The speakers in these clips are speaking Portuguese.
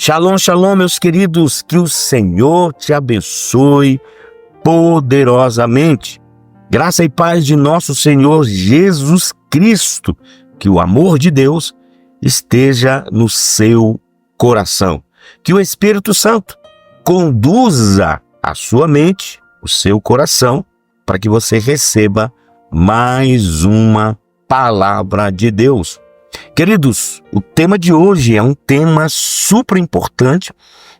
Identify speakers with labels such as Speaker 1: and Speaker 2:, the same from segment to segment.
Speaker 1: Shalom, shalom, meus queridos, que o Senhor te abençoe poderosamente. Graça e paz de nosso Senhor Jesus Cristo, que o amor de Deus esteja no seu coração. Que o Espírito Santo conduza a sua mente, o seu coração, para que você receba mais uma palavra de Deus. Queridos, o tema de hoje é um tema super importante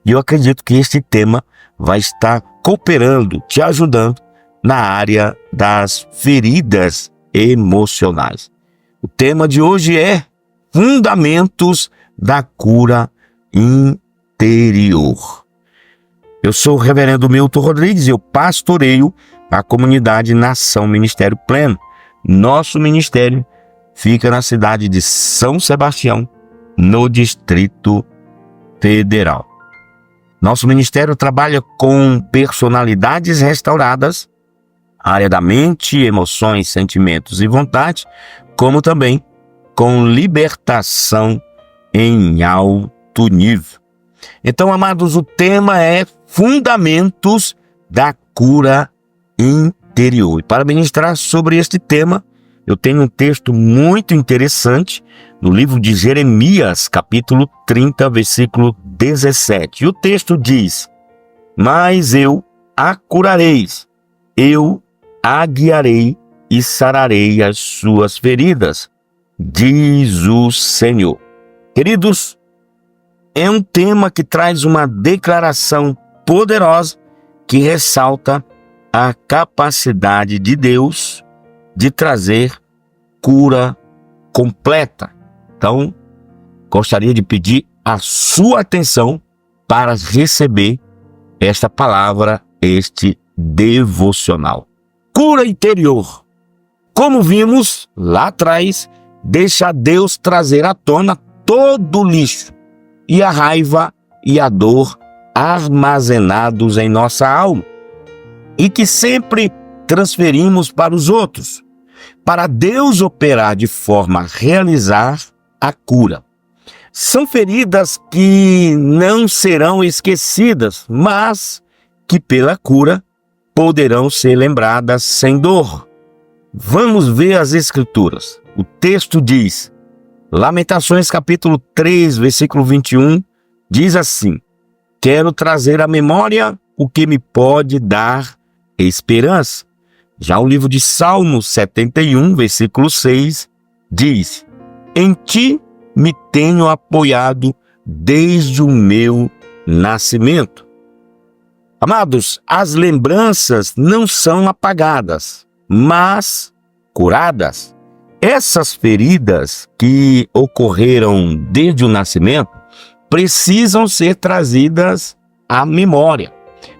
Speaker 1: e eu acredito que este tema vai estar cooperando, te ajudando na área das feridas emocionais. O tema de hoje é Fundamentos da Cura Interior. Eu sou o reverendo Milton Rodrigues e eu pastoreio a comunidade Nação Ministério Pleno. Nosso ministério fica na cidade de São Sebastião, no Distrito Federal. Nosso ministério trabalha com personalidades restauradas, área da mente, emoções, sentimentos e vontade, como também com libertação em alto nível. Então, amados, o tema é Fundamentos da Cura Interior. E para ministrar sobre este tema, eu tenho um texto muito interessante no livro de Jeremias, capítulo 30, versículo 17. E o texto diz: Mas eu a curareis, eu a guiarei e sararei as suas feridas, diz o Senhor. Queridos, é um tema que traz uma declaração poderosa que ressalta a capacidade de Deus de trazer cura completa. Então, gostaria de pedir a sua atenção para receber esta palavra, este devocional. Cura interior. Como vimos lá atrás, deixa Deus trazer à tona todo o lixo e a raiva e a dor armazenados em nossa alma e que sempre transferimos para os outros, para Deus operar de forma a realizar a cura. São feridas que não serão esquecidas, mas que pela cura poderão ser lembradas sem dor. Vamos ver as Escrituras. O texto diz, Lamentações capítulo 3, versículo 21, diz assim: Quero trazer à memória o que me pode dar esperança. Já o livro de Salmos 71, versículo 6, diz: Em ti me tenho apoiado desde o meu nascimento. Amados, as lembranças não são apagadas, mas curadas. Essas feridas que ocorreram desde o nascimento precisam ser trazidas à memória,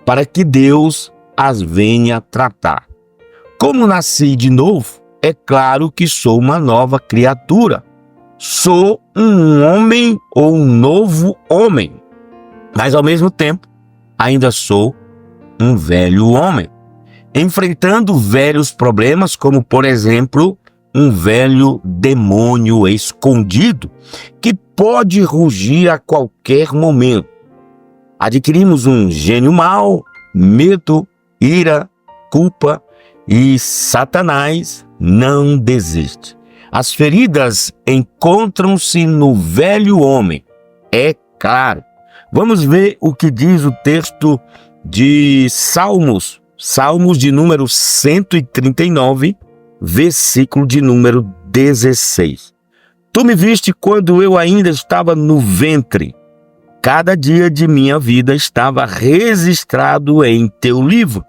Speaker 1: para que Deus as venha tratar. Como nasci de novo, é claro que sou uma nova criatura. Sou um homem ou um novo homem, mas ao mesmo tempo ainda sou um velho homem, enfrentando velhos problemas, como por exemplo, um velho demônio escondido que pode rugir a qualquer momento. Adquirimos um gênio mau, medo, ira, culpa, e Satanás não desiste. As feridas encontram-se no velho homem, é claro. Vamos ver o que diz o texto de Salmos, Salmos de número 139, versículo de número 16. Tu me viste quando eu ainda estava no ventre. Cada dia de minha vida estava registrado em teu livro.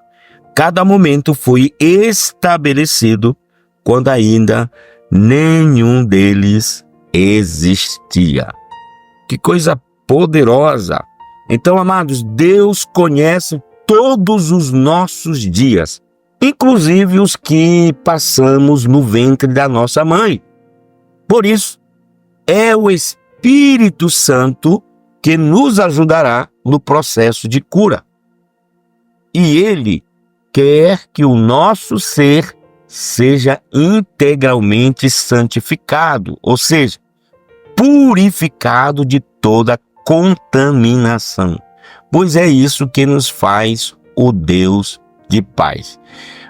Speaker 1: Cada momento foi estabelecido quando ainda nenhum deles existia. Que coisa poderosa! Então, amados, Deus conhece todos os nossos dias, inclusive os que passamos no ventre da nossa mãe. Por isso, é o Espírito Santo que nos ajudará no processo de cura. E Ele quer que o nosso ser seja integralmente santificado, ou seja, purificado de toda contaminação, pois é isso que nos faz o Deus de paz.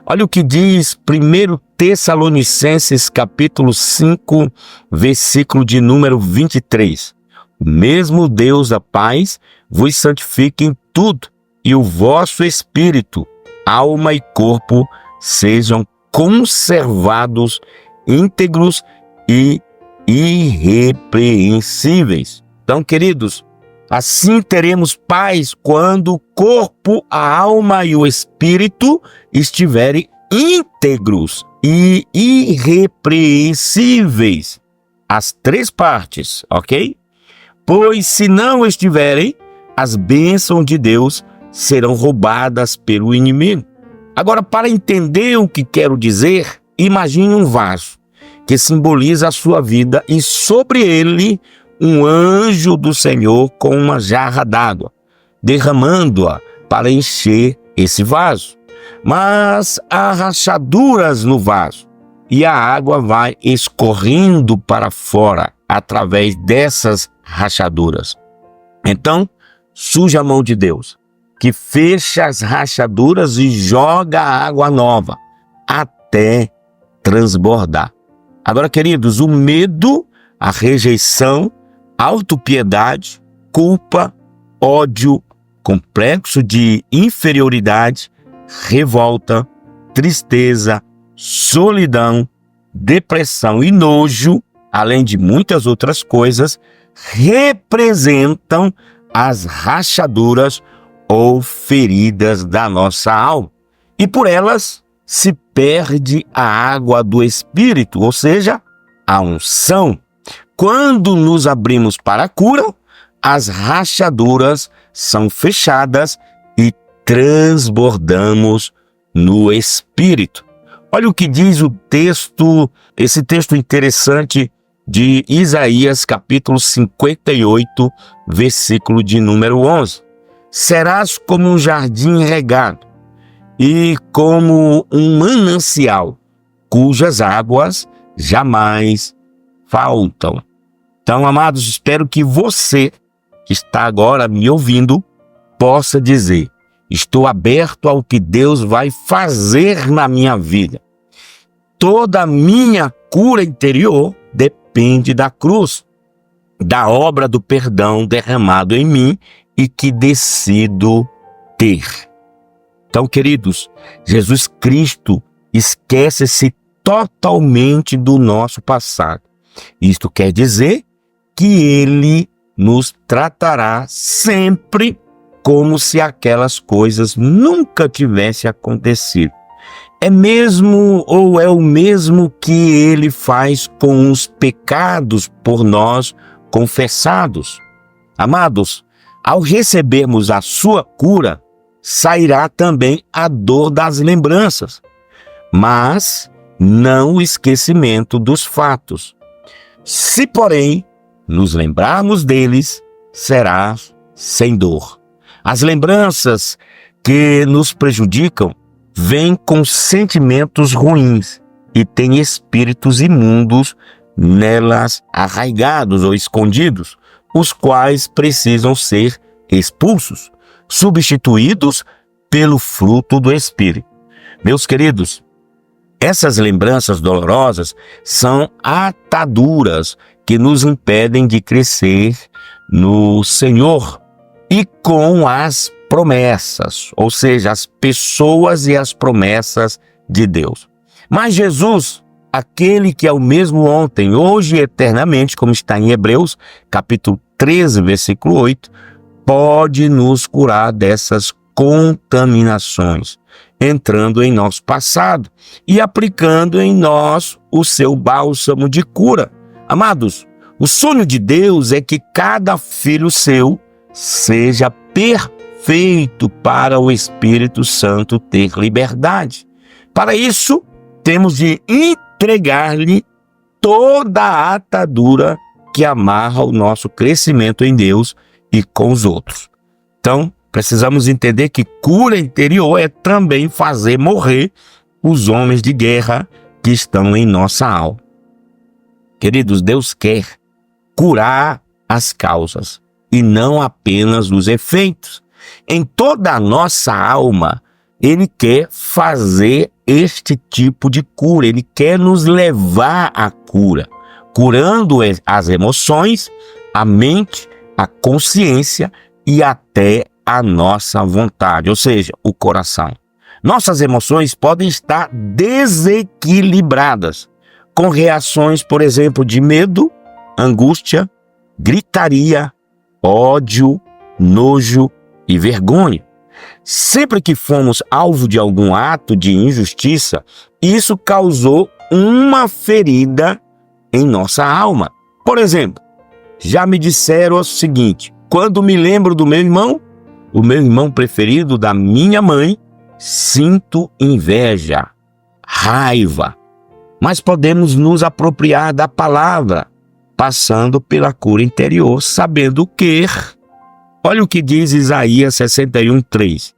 Speaker 1: Olha o que diz 1 Tessalonicenses capítulo 5, versículo de número 23. O mesmo Deus da paz vos santifique em tudo, e o vosso espírito, alma e corpo sejam conservados íntegros e irrepreensíveis. Então, queridos, assim teremos paz quando o corpo, a alma e o espírito estiverem íntegros e irrepreensíveis. As três partes, ok? Pois se não estiverem, as bênçãos de Deus serão roubadas pelo inimigo. Agora, para entender o que quero dizer, imagine um vaso que simboliza a sua vida e sobre ele um anjo do Senhor com uma jarra d'água, derramando-a para encher esse vaso. Mas há rachaduras no vaso e a água vai escorrendo para fora através dessas rachaduras. Então, surge a mão de Deus, que fecha as rachaduras e joga a água nova até transbordar. Agora, queridos, o medo, a rejeição, autopiedade, culpa, ódio, complexo de inferioridade, revolta, tristeza, solidão, depressão e nojo, além de muitas outras coisas, representam as rachaduras ou feridas da nossa alma. E por elas se perde a água do Espírito, ou seja, a unção. Quando nos abrimos para a cura, as rachaduras são fechadas e transbordamos no Espírito. Olha o que diz o texto, esse texto interessante de Isaías, capítulo 58, versículo de número 11. Serás como um jardim regado e como um manancial, cujas águas jamais faltam. Então, amados, espero que você, que está agora me ouvindo, possa dizer: estou aberto ao que Deus vai fazer na minha vida. Toda a minha cura interior depende da cruz, da obra do perdão derramado em mim e que decido ter. Então, queridos, Jesus Cristo esquece-se totalmente do nosso passado. Isto quer dizer que Ele nos tratará sempre como se aquelas coisas nunca tivessem acontecido. É o mesmo que Ele faz com os pecados por nós confessados. Amados, ao recebermos a sua cura, sairá também a dor das lembranças, mas não o esquecimento dos fatos. Se, porém, nos lembrarmos deles, será sem dor. As lembranças que nos prejudicam vêm com sentimentos ruins e têm espíritos imundos nelas arraigados ou escondidos, os quais precisam ser expulsos, substituídos pelo fruto do Espírito. Meus queridos, essas lembranças dolorosas são ataduras que nos impedem de crescer no Senhor e com as promessas, ou seja, as pessoas e as promessas de Deus. Mas Jesus, aquele que é o mesmo ontem, hoje e eternamente, como está em Hebreus, capítulo 13, versículo 8, pode nos curar dessas contaminações, entrando em nosso passado e aplicando em nós o seu bálsamo de cura. Amados, o sonho de Deus é que cada filho seu seja perfeito para o Espírito Santo ter liberdade. Para isso, temos de entregar-lhe toda a atadura que amarra o nosso crescimento em Deus e com os outros. Então, precisamos entender que cura interior é também fazer morrer os homens de guerra que estão em nossa alma. Queridos, Deus quer curar as causas e não apenas os efeitos. Em toda a nossa alma, Ele quer fazer este tipo de cura, Ele quer nos levar à cura, curando as emoções, a mente, a consciência e até a nossa vontade, ou seja, o coração. Nossas emoções podem estar desequilibradas, com reações, por exemplo, de medo, angústia, gritaria, ódio, nojo e vergonha. Sempre que fomos alvo de algum ato de injustiça, isso causou uma ferida em nossa alma. Por exemplo, já me disseram o seguinte: quando me lembro do meu irmão, o meu irmão preferido da minha mãe, sinto inveja, raiva. Mas podemos nos apropriar da palavra, passando pela cura interior, sabendo que, olha o que diz Isaías 61:3.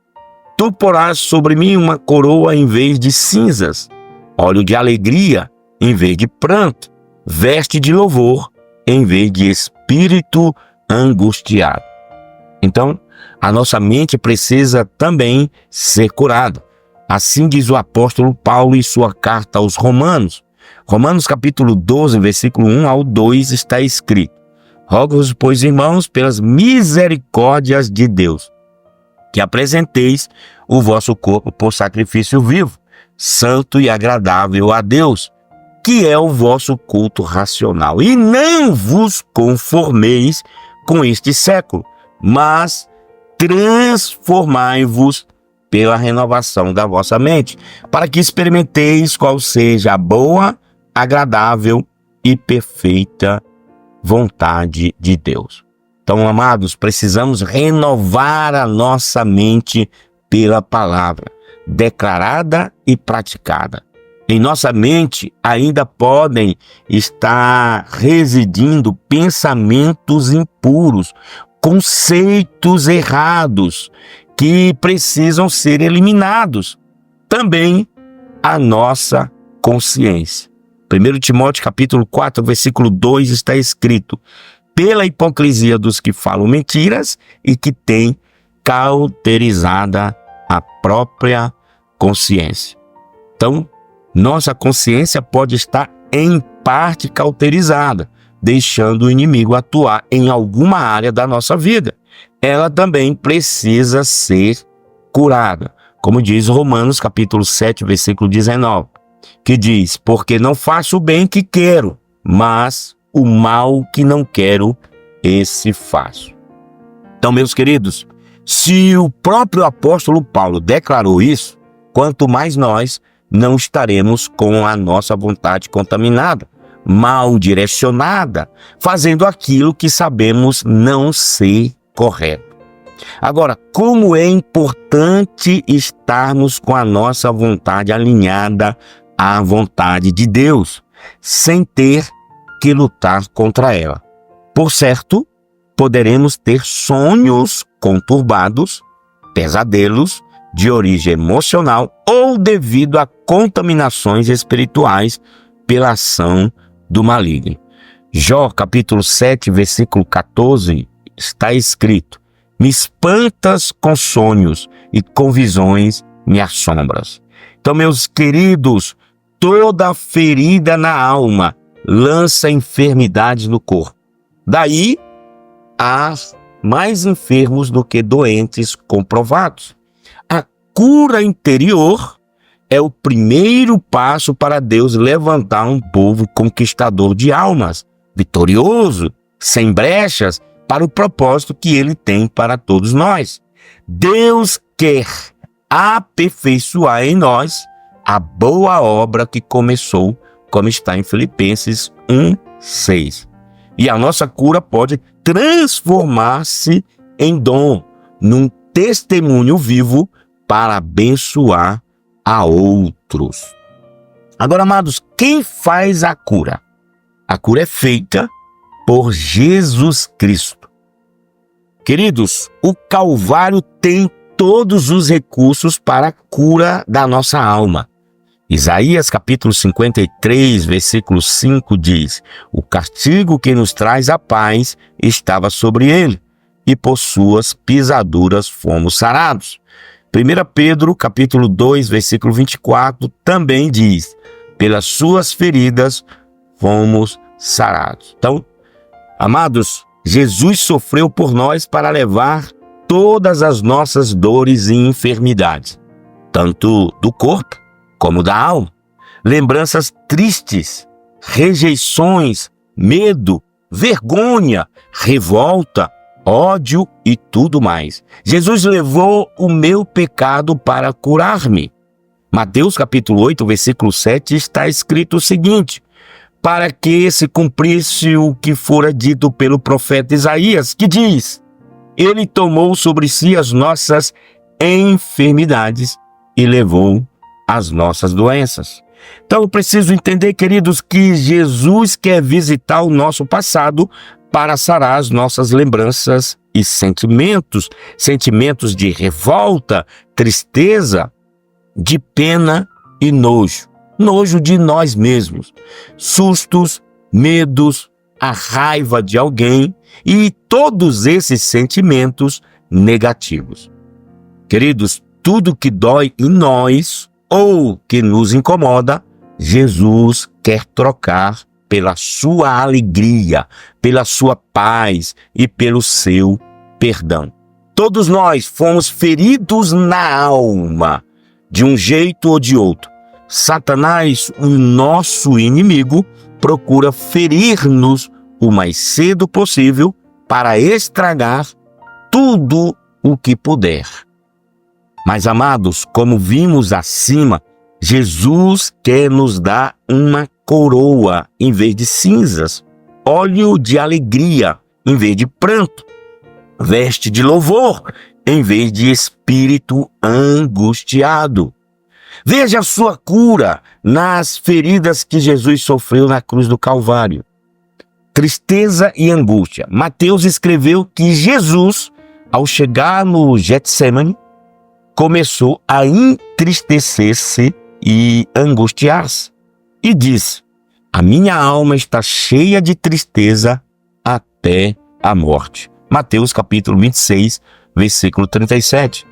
Speaker 1: Tu porás sobre mim uma coroa em vez de cinzas, óleo de alegria em vez de pranto, veste de louvor em vez de espírito angustiado. Então, a nossa mente precisa também ser curada. Assim diz o apóstolo Paulo em sua carta aos Romanos. Romanos capítulo 12, versículo 1 ao 2 está escrito: Rogo-vos, pois, irmãos, pelas misericórdias de Deus, que apresenteis o vosso corpo por sacrifício vivo, santo e agradável a Deus, que é o vosso culto racional. E não vos conformeis com este século, mas transformai-vos pela renovação da vossa mente, para que experimenteis qual seja a boa, agradável e perfeita vontade de Deus. Então, amados, precisamos renovar a nossa mente pela palavra, declarada e praticada. Em nossa mente ainda podem estar residindo pensamentos impuros, conceitos errados, que precisam ser eliminados. Também a nossa consciência. 1 Timóteo capítulo 4, versículo 2 está escrito: pela hipocrisia dos que falam mentiras e que têm cauterizada a própria consciência. Então, nossa consciência pode estar em parte cauterizada, deixando o inimigo atuar em alguma área da nossa vida. Ela também precisa ser curada, como diz Romanos capítulo 7, versículo 19, que diz: porque não faço o bem que quero, mas o mal que não quero, esse faço. Então, meus queridos, se o próprio apóstolo Paulo declarou isso, quanto mais nós não estaremos com a nossa vontade contaminada, mal direcionada, fazendo aquilo que sabemos não ser correto. Agora, como é importante estarmos com a nossa vontade alinhada à vontade de Deus, sem ter que lutar contra ela. Por certo, poderemos ter sonhos conturbados, pesadelos de origem emocional ou devido a contaminações espirituais pela ação do maligno. Jó capítulo 7, versículo 14, está escrito: me espantas com sonhos e com visões me assombras. Então, meus queridos, toda ferida na alma lança enfermidades no corpo. Daí, há mais enfermos do que doentes comprovados. A cura interior é o primeiro passo para Deus levantar um povo conquistador de almas, vitorioso, sem brechas, para o propósito que Ele tem para todos nós. Deus quer aperfeiçoar em nós a boa obra que começou, como está em Filipenses 1:6. E a nossa cura pode transformar-se em dom, num testemunho vivo para abençoar a outros. Agora, amados, quem faz a cura? A cura é feita por Jesus Cristo. Queridos, o Calvário tem todos os recursos para a cura da nossa alma. Isaías capítulo 53, versículo 5 diz: o castigo que nos traz a paz estava sobre ele, e por suas pisaduras fomos sarados. 1 Pedro, capítulo 2, versículo 24, também diz: pelas suas feridas fomos sarados. Então, amados, Jesus sofreu por nós para levar todas as nossas dores e enfermidades, tanto do corpo como da alma. Lembranças tristes, rejeições, medo, vergonha, revolta, ódio e tudo mais. Jesus levou o meu pecado para curar-me. Mateus capítulo 8, versículo 7, está escrito o seguinte: para que se cumprisse o que fora dito pelo profeta Isaías, que diz: ele tomou sobre si as nossas enfermidades e levou as nossas doenças. Então eu preciso entender, queridos, que Jesus quer visitar o nosso passado para sarar as nossas lembranças e sentimentos de revolta, tristeza, de pena e nojo. Nojo de nós mesmos, sustos, medos, a raiva de alguém e todos esses sentimentos negativos. Queridos, tudo que dói em nós ou que nos incomoda, Jesus quer trocar pela sua alegria, pela sua paz e pelo seu perdão. Todos nós fomos feridos na alma, de um jeito ou de outro. Satanás, o nosso inimigo, procura ferir-nos o mais cedo possível para estragar tudo o que puder. Mas, amados, como vimos acima, Jesus quer nos dar uma coroa em vez de cinzas, óleo de alegria em vez de pranto, veste de louvor em vez de espírito angustiado. Veja a sua cura nas feridas que Jesus sofreu na cruz do Calvário. Tristeza e angústia. Mateus escreveu que Jesus, ao chegar no Getsemane, começou a entristecer-se e angustiar-se. E disse: a minha alma está cheia de tristeza até a morte. Mateus capítulo 26, versículo 37.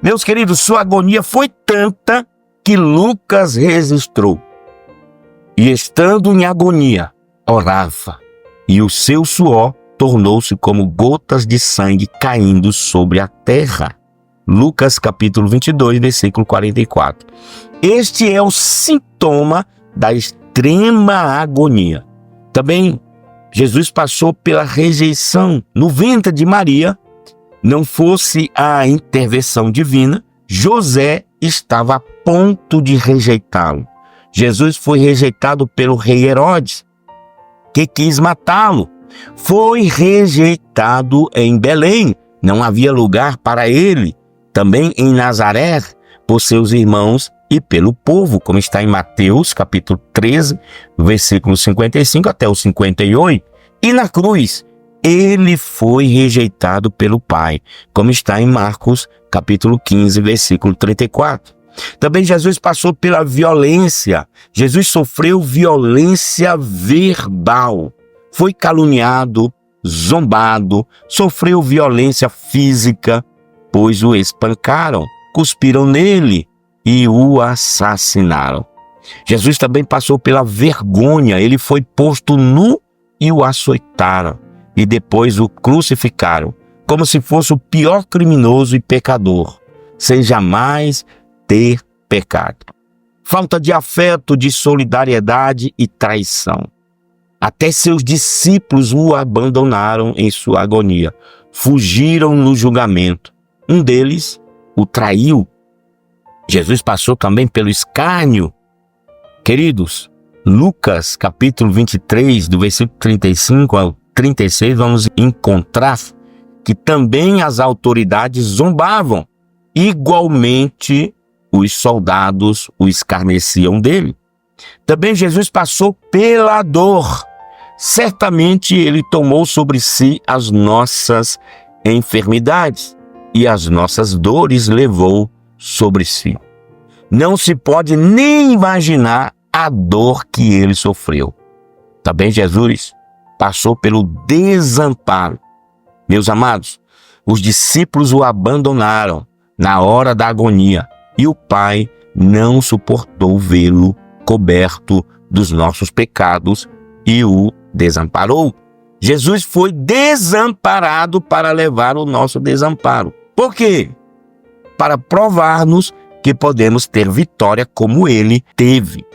Speaker 1: Meus queridos, sua agonia foi tanta que Lucas registrou. E estando em agonia, orava, e o seu suor tornou-se como gotas de sangue caindo sobre a terra. Lucas capítulo 22, versículo 44. Este é o sintoma da extrema agonia. Também Jesus passou pela rejeição no ventre de Maria. Não fosse a intervenção divina, José estava a ponto de rejeitá-lo. Jesus foi rejeitado pelo rei Herodes, que quis matá-lo. Foi rejeitado em Belém, não havia lugar para ele. Também em Nazaré, por seus irmãos e pelo povo, como está em Mateus capítulo 13, versículo 55 até o 58. E na cruz, ele foi rejeitado pelo Pai, como está em Marcos capítulo 15, versículo 34. Também Jesus passou pela violência. Jesus sofreu violência verbal. Foi caluniado, zombado, sofreu violência física, pois o espancaram, cuspiram nele e o assassinaram. Jesus também passou pela vergonha. Ele foi posto nu e o açoitaram, e depois o crucificaram, como se fosse o pior criminoso e pecador, sem jamais ter pecado. Falta de afeto, de solidariedade e traição. Até seus discípulos o abandonaram em sua agonia, fugiram no julgamento. Um deles o traiu. Jesus passou também pelo escárnio. Queridos, Lucas capítulo 23, do versículo 35 ao 36, vamos encontrar que também as autoridades zombavam. Igualmente, os soldados o escarneciam dele. Também Jesus passou pela dor. Certamente ele tomou sobre si as nossas enfermidades e as nossas dores levou sobre si. Não se pode nem imaginar a dor que ele sofreu. Também Jesus passou pelo desamparo. Meus amados, os discípulos o abandonaram na hora da agonia e o Pai não suportou vê-lo coberto dos nossos pecados e o desamparou. Jesus foi desamparado para levar o nosso desamparo. Por quê? Para provar-nos que podemos ter vitória como ele teve,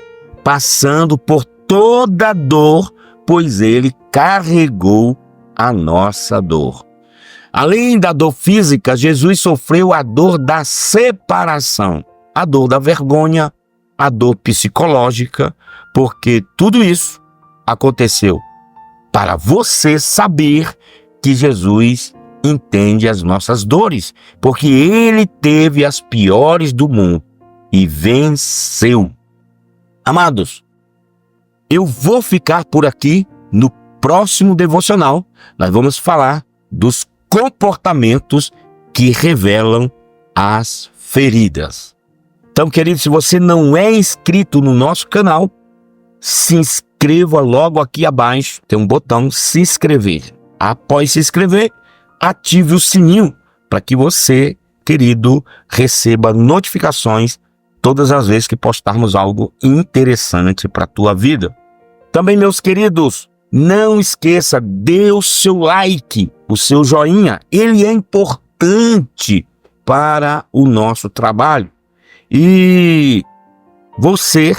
Speaker 1: passando por toda dor, pois ele carregou a nossa dor. Além da dor física, Jesus sofreu a dor da separação, a dor da vergonha, a dor psicológica, porque tudo isso aconteceu para você saber que Jesus entende as nossas dores, porque ele teve as piores do mundo e venceu. Amados, eu vou ficar por aqui. No próximo devocional, nós vamos falar dos comportamentos que revelam as feridas. Então, querido, se você não é inscrito no nosso canal, se inscreva logo aqui abaixo, tem um botão se inscrever. Após se inscrever, ative o sininho para que você, querido, receba notificações todas as vezes que postarmos algo interessante para a tua vida. Também, meus queridos, não esqueça, dê o seu like, o seu joinha, ele é importante para o nosso trabalho. E você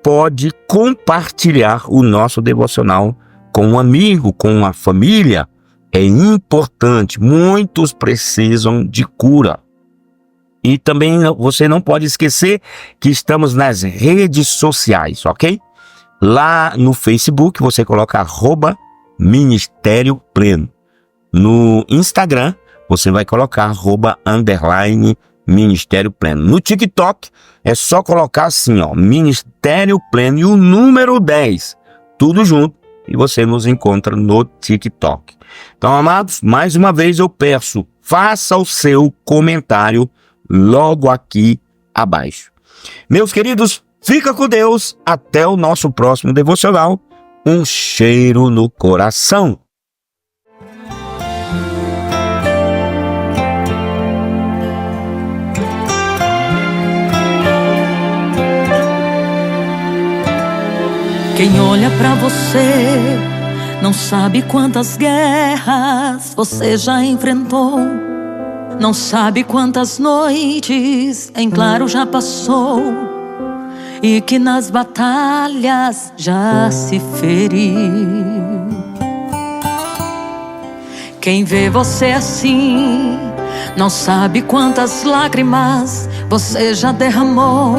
Speaker 1: pode compartilhar o nosso devocional com um amigo, com uma família. É importante, muitos precisam de cura. E também você não pode esquecer que estamos nas redes sociais, ok? Lá no Facebook você coloca @Ministério Pleno. No Instagram você vai colocar @Ministério Pleno. No TikTok é só colocar assim, Ministério Pleno e o número 10, tudo junto, e você nos encontra no TikTok. Então, amados, mais uma vez eu peço, faça o seu comentário logo aqui abaixo. Meus queridos, fica com Deus, até o nosso próximo devocional. Um cheiro no coração.
Speaker 2: Quem olha pra você não sabe quantas guerras você já enfrentou, não sabe quantas noites em claro já passou, e que nas batalhas já se feriu. Quem vê você assim não sabe quantas lágrimas você já derramou.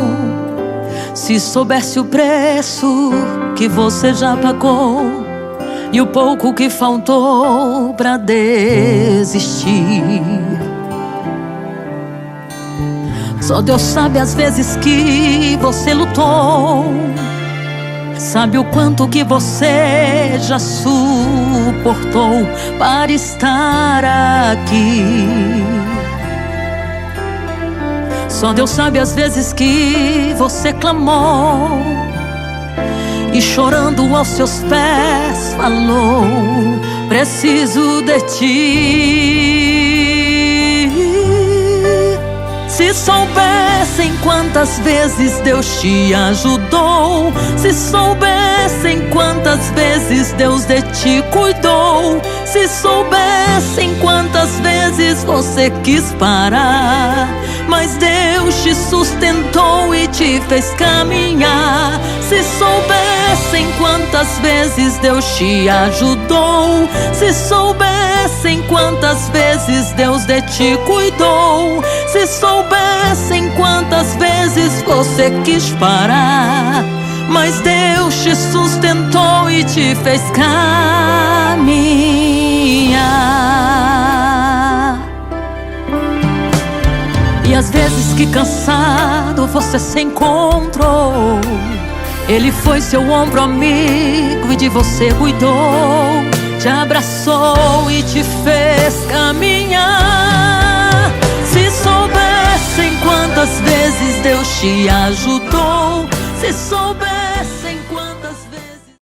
Speaker 2: Se soubesse o preço que você já pagou e o pouco que faltou pra desistir. Só Deus sabe as vezes que você lutou, sabe o quanto que você já suportou para estar aqui. Só Deus sabe as vezes que você clamou e chorando aos seus pés falou: preciso de ti. Se soubessem quantas vezes Deus te ajudou, se soubessem quantas vezes Deus de ti cuidou, se soubessem quantas vezes você quis parar, mas Deus te sustentou e te fez caminhar. Se soubessem quantas vezes Deus te ajudou, se soubessem quantas vezes Deus de ti cuidou, se soubessem quantas vezes você quis parar, mas Deus te sustentou e te fez caminhar. E às vezes que cansado você se encontrou, Ele foi seu ombro amigo e de você cuidou, te abraçou e te fez caminhar. Se soubessem quantas vezes Deus te ajudou, se soubessem